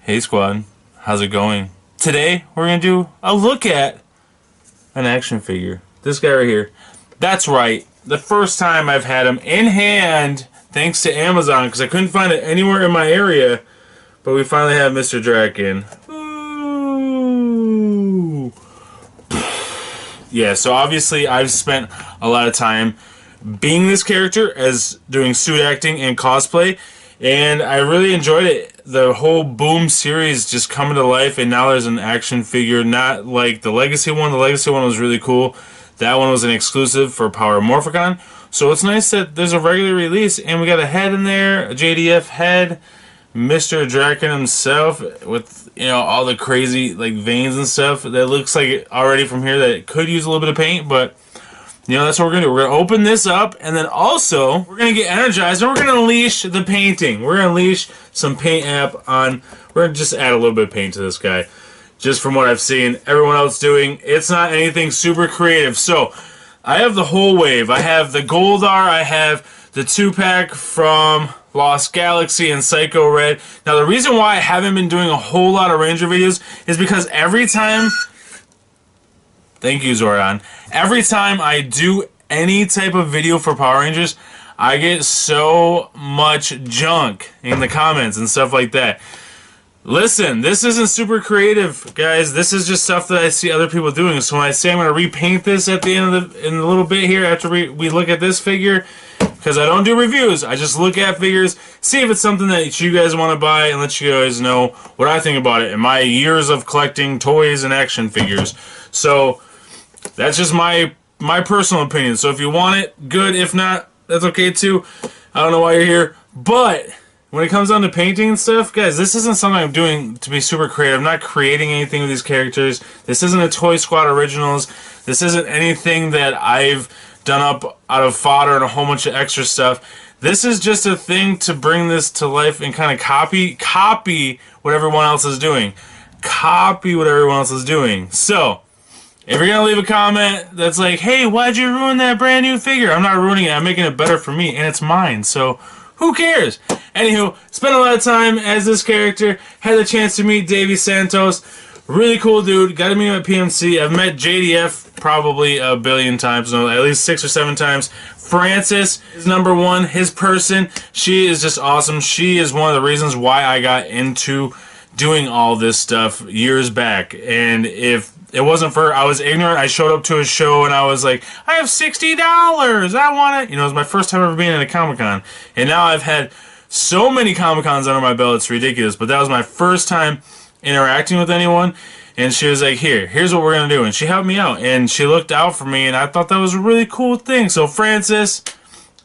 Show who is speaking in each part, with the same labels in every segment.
Speaker 1: Hey squad, how's it going? Today we're gonna do a look at an action figure. This guy right here. That's right, the first time I've had him in hand thanks to Amazon because I couldn't find it anywhere in my area, but we finally have Mr. Drakon. Ooh. Yeah, so obviously I've spent a lot of time being this character as doing suit acting and cosplay, and I really enjoyed it. The whole Boom series just coming to life, and now there's an action figure, not like the Legacy one. The Legacy one was really cool. That one was an exclusive for Power Morphicon. So it's nice that there's a regular release, and we got a head in there, a JDF head, Mr. Drakon himself with, you know, all the crazy like veins and stuff. That looks like it already from here that it could use a little bit of paint, but you know, that's what we're going to do. We're going to open this up, and then also, we're going to get energized, and we're going to unleash the painting. We're going to unleash some paint app on... We're going to just add a little bit of paint to this guy. Just from what I've seen everyone else doing. It's not anything super creative. So, I have the whole wave. I have the Goldar. I have the 2-pack from Lost Galaxy and Psycho Red. Now, the reason why I haven't been doing a whole lot of Ranger videos is because every time... Thank you, Zordon. Every time I do any type of video for Power Rangers, I get so much junk in the comments and stuff like that. Listen, this isn't super creative, guys. This is just stuff that I see other people doing. So when I say I'm going to repaint this at the end of in a little bit here after we look at this figure, because I don't do reviews, I just look at figures, see if it's something that you guys want to buy, and let you guys know what I think about it in my years of collecting toys and action figures. So that's just my personal opinion. So if you want it, good. If not, that's okay too. I don't know why you're here. But when it comes down to painting and stuff, guys, this isn't something I'm doing to be super creative. I'm not creating anything with these characters. This isn't a Toy Squad Originals. This isn't anything that I've done up out of fodder and a whole bunch of extra stuff. This is just a thing to bring this to life and kind of copy what everyone else is doing. Copy what everyone else is doing. So if you're going to leave a comment that's like, hey, why'd you ruin that brand new figure? I'm not ruining it. I'm making it better for me, and it's mine. So who cares? Anywho, spent a lot of time as this character. Had the chance to meet Davey Santos. Really cool dude. Got to meet him at PMC. I've met JDF probably a billion times. No, at least 6 or 7 times. Francis is #1. His person. She is just awesome. She is one of the reasons why I got into doing all this stuff years back. And if it wasn't for her, I was ignorant. I showed up to a show and I was like, I have $60. I want it. You know, it was my first time ever being in a Comic-Con. And now I've had so many Comic-Cons under my belt, it's ridiculous. But that was my first time interacting with anyone. And she was like, here's what we're going to do. And she helped me out. And she looked out for me. And I thought that was a really cool thing. So Francis,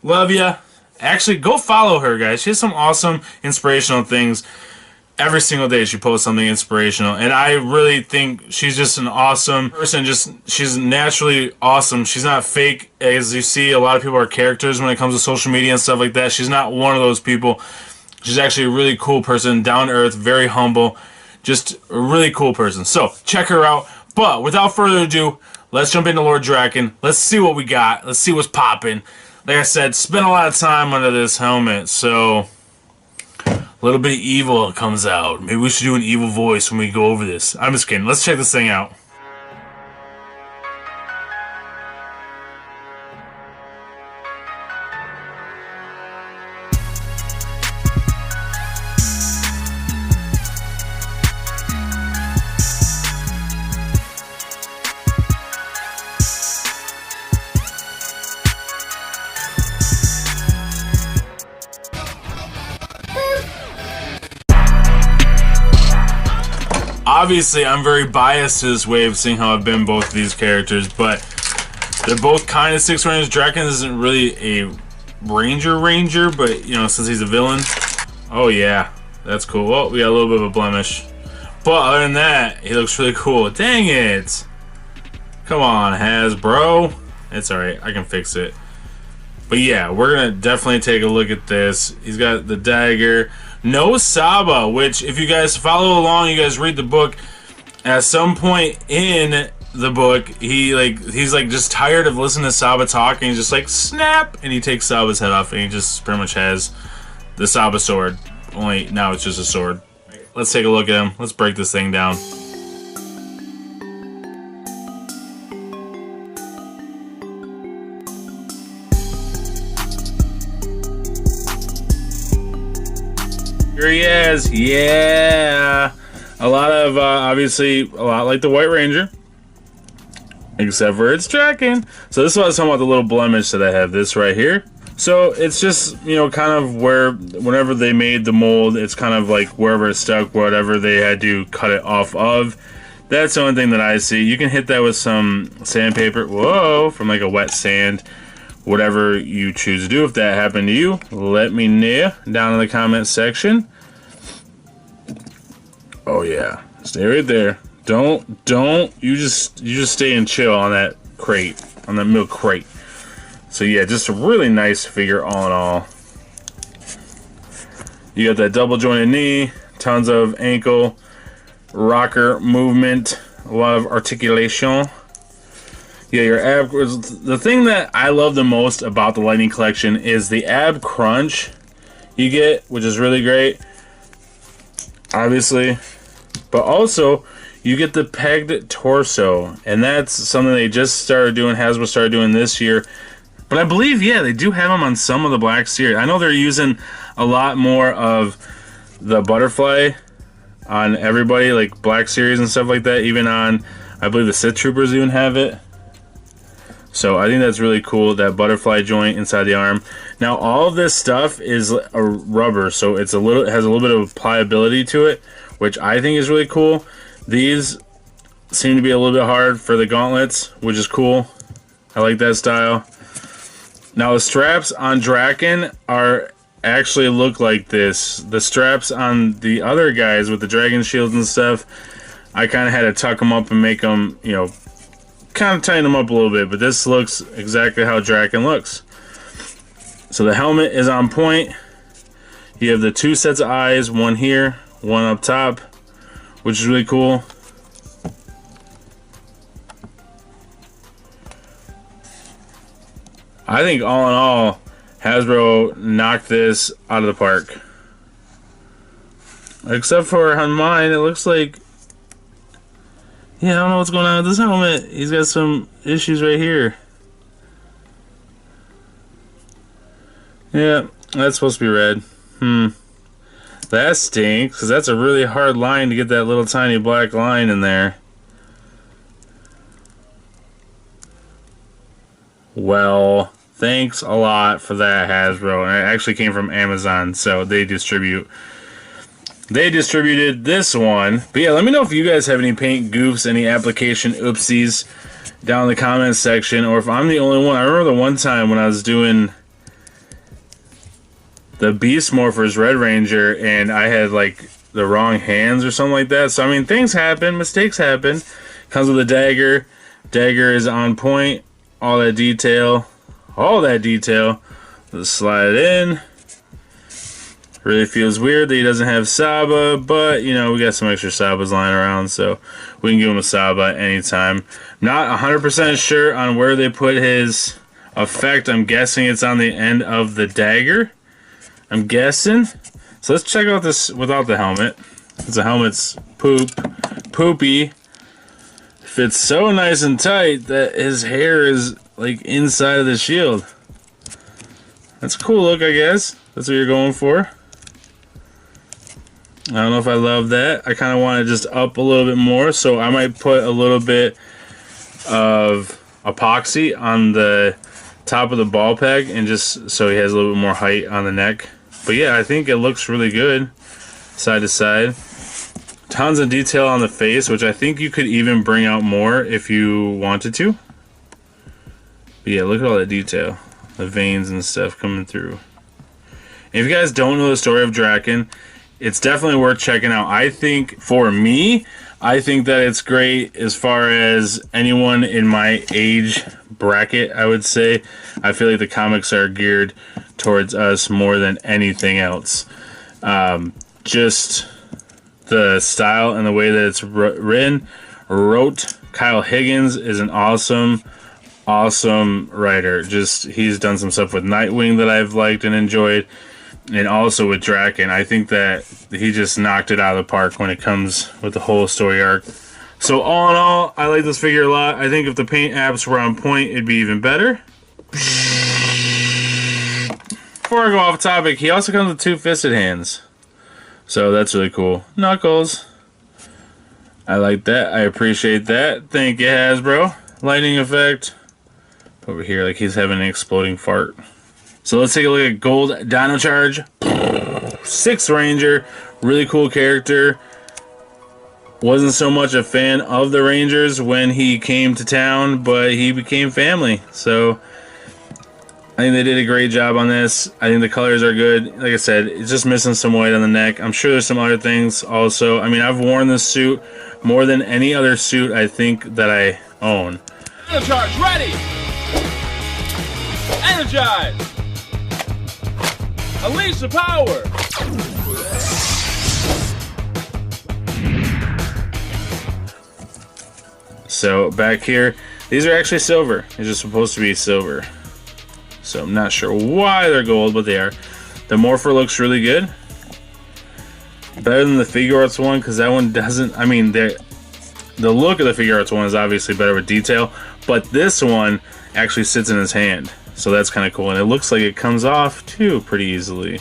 Speaker 1: love ya. Actually, go follow her, guys. She has some awesome, inspirational things. Every single day she posts something inspirational, and I really think she's just an awesome person. She's naturally awesome. She's not fake, as you see a lot of people are characters when it comes to social media and stuff like that. She's not one of those people. She's actually a really cool person, down to earth, very humble, just a really cool person. So check her out. But without further ado, let's jump into Lord Drakon. Let's see what we got. Let's see what's popping. Like I said, spent a lot of time under this helmet, so a little bit of evil comes out. Maybe we should do an evil voice when we go over this. I'm just kidding. Let's check this thing out. Obviously, I'm very biased to this wave, seeing how I've been both of these characters, but they're both kind of 6 Rangers. Drakon isn't really a Ranger, but, you know, since he's a villain. Oh, yeah. That's cool. Well, we got a little bit of a blemish. But other than that, he looks really cool. Dang it! Come on, Hasbro. It's alright. I can fix it. But yeah, we're going to definitely take a look at this. He's got the dagger. No Saba, which if you guys follow along, you guys read the book, at some point in the book, he's like just tired of listening to Saba talk, and he's just like, snap, and he takes Saba's head off, and he just pretty much has the Saba sword. Only now it's just a sword. let's take a look at him. Let's break this thing down. Here he is. Yeah. A lot of, obviously, a lot like the White Ranger. Except for it's Drakkon. So this is what I was talking about, the little blemish that I have. This right here. So it's just, you know, kind of where, whenever they made the mold, it's kind of like wherever it stuck, whatever they had to cut it off of. That's the only thing that I see. You can hit that with some sandpaper. Whoa, from like a wet sand. Whatever you choose to do. If that happened to you, let me know down in the comment section. Oh yeah, stay right there. Don't. You just stay and chill on that crate, on that milk crate. So yeah, just a really nice figure all in all. You got that double jointed knee, tons of ankle rocker movement, a lot of articulation. Yeah, your ab. The thing that I love the most about the Lightning Collection is the ab crunch you get, which is really great, obviously. But also, you get the pegged torso, and that's something they just started doing. Hasbro started doing this year. But I believe, yeah, they do have them on some of the Black Series. I know they're using a lot more of the butterfly on everybody, like Black Series and stuff like that. Even on, I believe the Sith Troopers even have it. So I think that's really cool, that butterfly joint inside the arm. Now all of this stuff is a rubber, so it has a little bit of pliability to it, which I think is really cool. These seem to be a little bit hard for the gauntlets, which is cool. I like that style. Now the straps on Drakon actually look like this. The straps on the other guys with the dragon shields and stuff, I kind of had to tuck them up and make them, you know, kind of tighten them up a little bit, but this looks exactly how Drakon looks. So the helmet is on point. You have the two sets of eyes, one here, one up top, which is really cool. I think all in all, Hasbro knocked this out of the park. Except for on mine, it looks like, yeah, I don't know what's going on with this helmet. He's got some issues right here. Yeah, that's supposed to be red. That stinks, because that's a really hard line to get that little tiny black line in there. Well, thanks a lot for that, Hasbro. And it actually came from Amazon, so they distributed this one. But yeah, let me know if you guys have any paint goofs, any application oopsies down in the comments section, or if I'm the only one. I remember the one time when I was doing the Beast Morphers Red Ranger and I had like the wrong hands or something like that. So I mean, things happen, mistakes happen. Comes with a dagger. Dagger is on point. All that detail. Let's slide it in. Really feels weird that he doesn't have Saba, but you know, we got some extra Sabas lying around, so we can give him a Saba anytime. Not 100% sure on where they put his effect. I'm guessing it's on the end of the dagger. I'm guessing. So let's check out this without the helmet. Because the helmet's poopy. Fits so nice and tight that his hair is like inside of the shield. That's a cool look, I guess. That's what you're going for. I don't know if I love that. I kind of want it just up a little bit more, so I might put a little bit of epoxy on the top of the ball peg, and just so he has a little bit more height on the neck. But yeah, I think it looks really good side to side. Tons of detail on the face, which I think you could even bring out more if you wanted to. But yeah, look at all that detail. The veins and stuff coming through. And if you guys don't know the story of Drakon, it's definitely worth checking out. I think, for me, I think that it's great as far as anyone in my age bracket, I would say. I feel like the comics are geared towards us more than anything else. Just the style and the way that it's written. Kyle Higgins is an awesome writer. Just, he's done some stuff with Nightwing that I've liked and enjoyed. And also with Drakon, I think that he just knocked it out of the park when it comes with the whole story arc. So all in all, I like this figure a lot. I think if the paint apps were on point, it'd be even better. Before I go off topic, he also comes with 2 fisted hands. So that's really cool. Knuckles. I like that. I appreciate that. Thank you, Hasbro. Lightning effect. Over here, like he's having an exploding fart. So let's take a look at Gold Dino Charge 6 Ranger. Really cool character. Wasn't so much a fan of the Rangers when he came to town, but he became family. So I think they did a great job on this. I think the colors are good. Like I said, it's just missing some white on the neck. I'm sure there's some other things also. I mean, I've worn this suit more than any other suit I think that I own.
Speaker 2: Dino Charge, ready! Energize! Unleash the power!
Speaker 1: So back here, these are actually silver. These are supposed to be silver. So I'm not sure why they're gold, but they are. The Morpher looks really good. Better than the Figure Arts one, because that one doesn't, I mean, the look of the Figure Arts one is obviously better with detail, but this one actually sits in his hand. So that's kind of cool, and it looks like it comes off too pretty easily.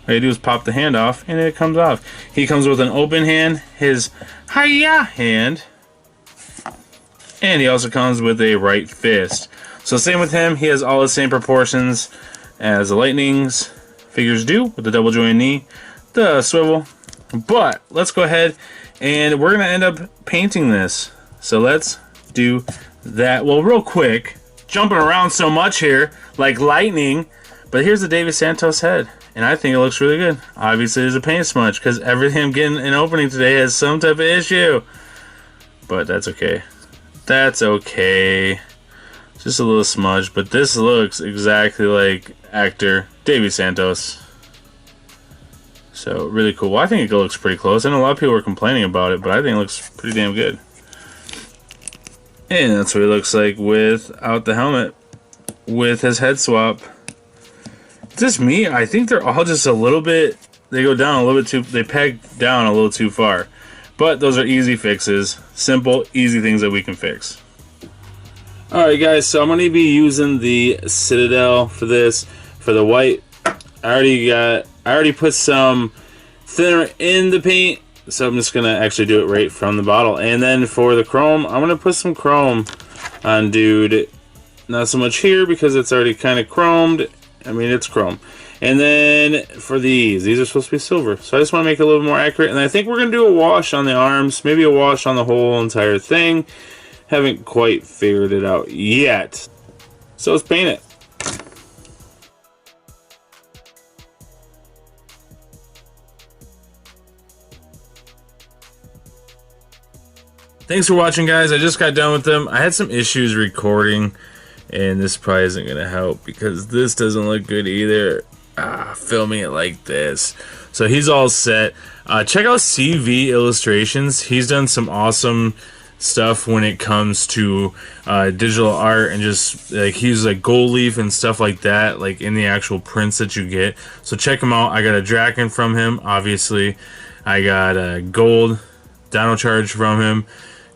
Speaker 1: All you do is pop the hand off, and it comes off. He comes with an open hand, his hiya hand, and he also comes with a right fist. So same with him, he has all the same proportions as the Lightning's figures do, with the double joint knee, the swivel. But let's go ahead, and we're gonna end up painting this. So let's do that. Well, real quick. Jumping around so much here, like lightning, but here's the Davy Santos head, and I think it looks really good. Obviously, there's a paint smudge because everything I'm getting in opening today has some type of issue, but that's okay. That's okay. Just a little smudge, but this looks exactly like actor Davy Santos. So really cool. Well, I think it looks pretty close. I know a lot of people were complaining about it, but I think it looks pretty damn good. And that's what he looks like without the helmet, with his head swap. It's just me. I think they're all just a little bit, they go down a little bit too, they peg down a little too far. But those are easy fixes. Simple, easy things that we can fix. Alright guys, so I'm going to be using the Citadel for this. For the white, I already put some thinner in the paint. So I'm just going to actually do it right from the bottle. And then for the chrome, I'm going to put some chrome on Dude. Not so much here because it's already kind of chromed. I mean, it's chrome. And then for these are supposed to be silver. So I just want to make it a little more accurate. And I think we're going to do a wash on the arms. Maybe a wash on the whole entire thing. Haven't quite figured it out yet. So let's paint it. Thanks for watching, guys. I just got done with them. I had some issues recording, and this probably isn't going to help because this doesn't look good either. Filming it like this. So he's all set. Check out CV Illustrations. He's done some awesome stuff when it comes to digital art, and just like he uses like gold leaf and stuff like that, like in the actual prints that you get. So check him out. I got a Drakon from him, obviously. I got a gold Dino Charge from him,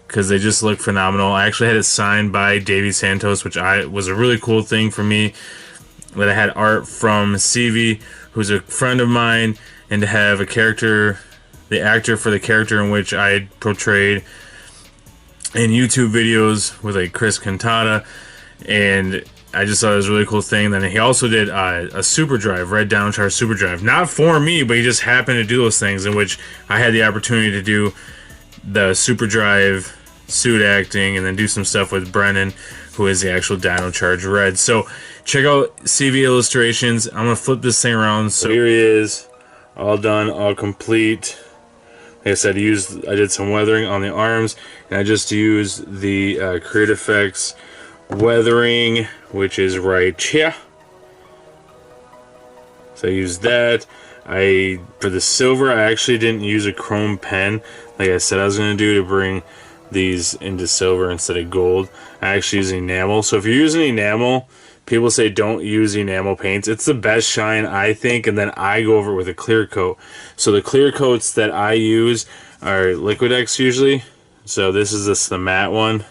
Speaker 1: because they just look phenomenal. I actually had it signed by Davy Santos, which was a really cool thing for me, that I had art from CV, who's a friend of mine, and to have a character, the actor for the character in which I had portrayed in YouTube videos with like Chris Cantata, and I just thought it was a really cool thing. Then he also did a Super Drive, Red Dino Charge Super Drive, not for me, but he just happened to do those things, in which I had the opportunity to do the Super Drive suit acting, and then do some stuff with Brennan, who is the actual Dino Charge Red. So check out CV Illustrations. I'm gonna flip this thing around. So here he is, all done, all complete. Like I said, I did some weathering on the arms, and I just used the Create Effects weathering, which is right here. So I used that. For the silver, I actually didn't use a chrome pen, like I said I was going to do, to bring these into silver instead of gold. I actually use enamel. So if you're using enamel People say don't use enamel paints. It's the best shine, I think, and then I go over it with a clear coat. So the clear coats that I use are Liquidex usually. So this is the matte one.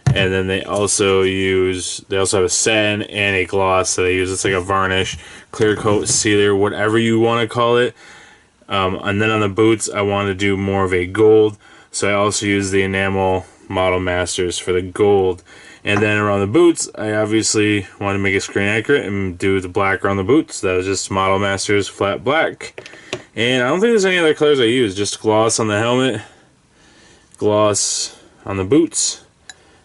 Speaker 1: And then they also have a satin and a gloss that they use. It's like a varnish, clear coat, sealer, whatever you want to call it. And then on the boots, I want to do more of a gold. So I also use the enamel Model Masters for the gold. And then around the boots, I obviously want to make it screen accurate and do the black around the boots. That was just Model Masters flat black. And I don't think there's any other colors I use. Just gloss on the helmet, gloss on the boots,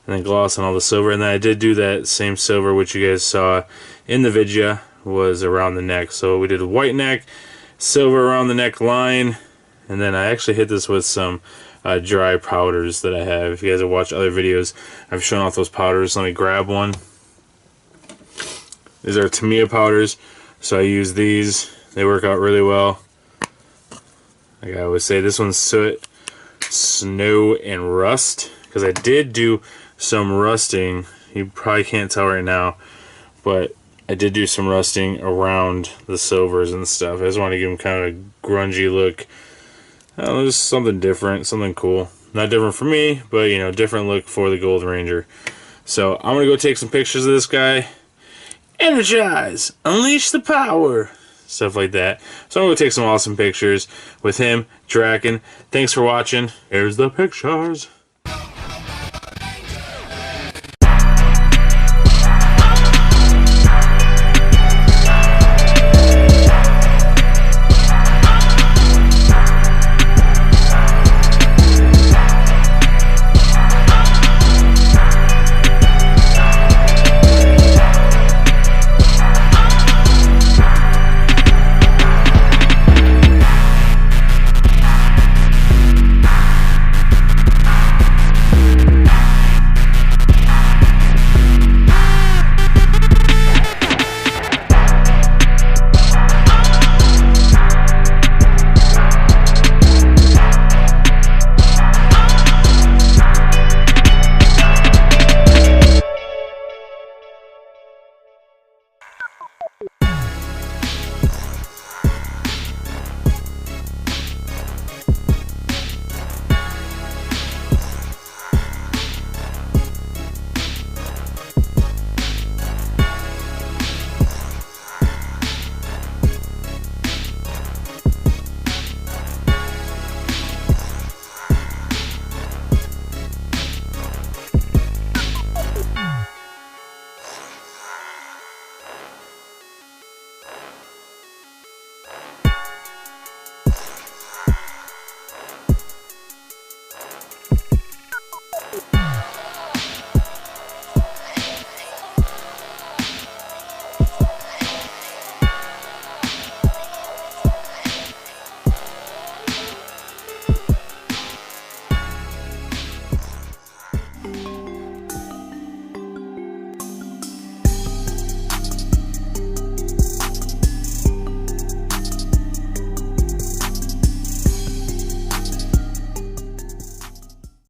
Speaker 1: and then gloss on all the silver. And then I did do that same silver, which you guys saw in the video, was around the neck. So we did a white neck, silver around the neck line, and then I actually hit this with some dry powders that I have. If you guys have watched other videos, I've shown off those powders. Let me grab one. These are Tamiya powders, so I use these. They work out really well. Like I always say, this one's soot, snow, and rust, because I did do some rusting. You probably can't tell right now, but I did do some rusting around the silvers and stuff. I just want to give them kind of a grungy look. I don't know, just something different, something cool. Not different for me, but you know, different look for the Gold Ranger. So I'm gonna go take some pictures of this guy. Energize, unleash the power, stuff like that. So I'm gonna go take some awesome pictures with him, Drakon. Thanks for watching. Here's the pictures.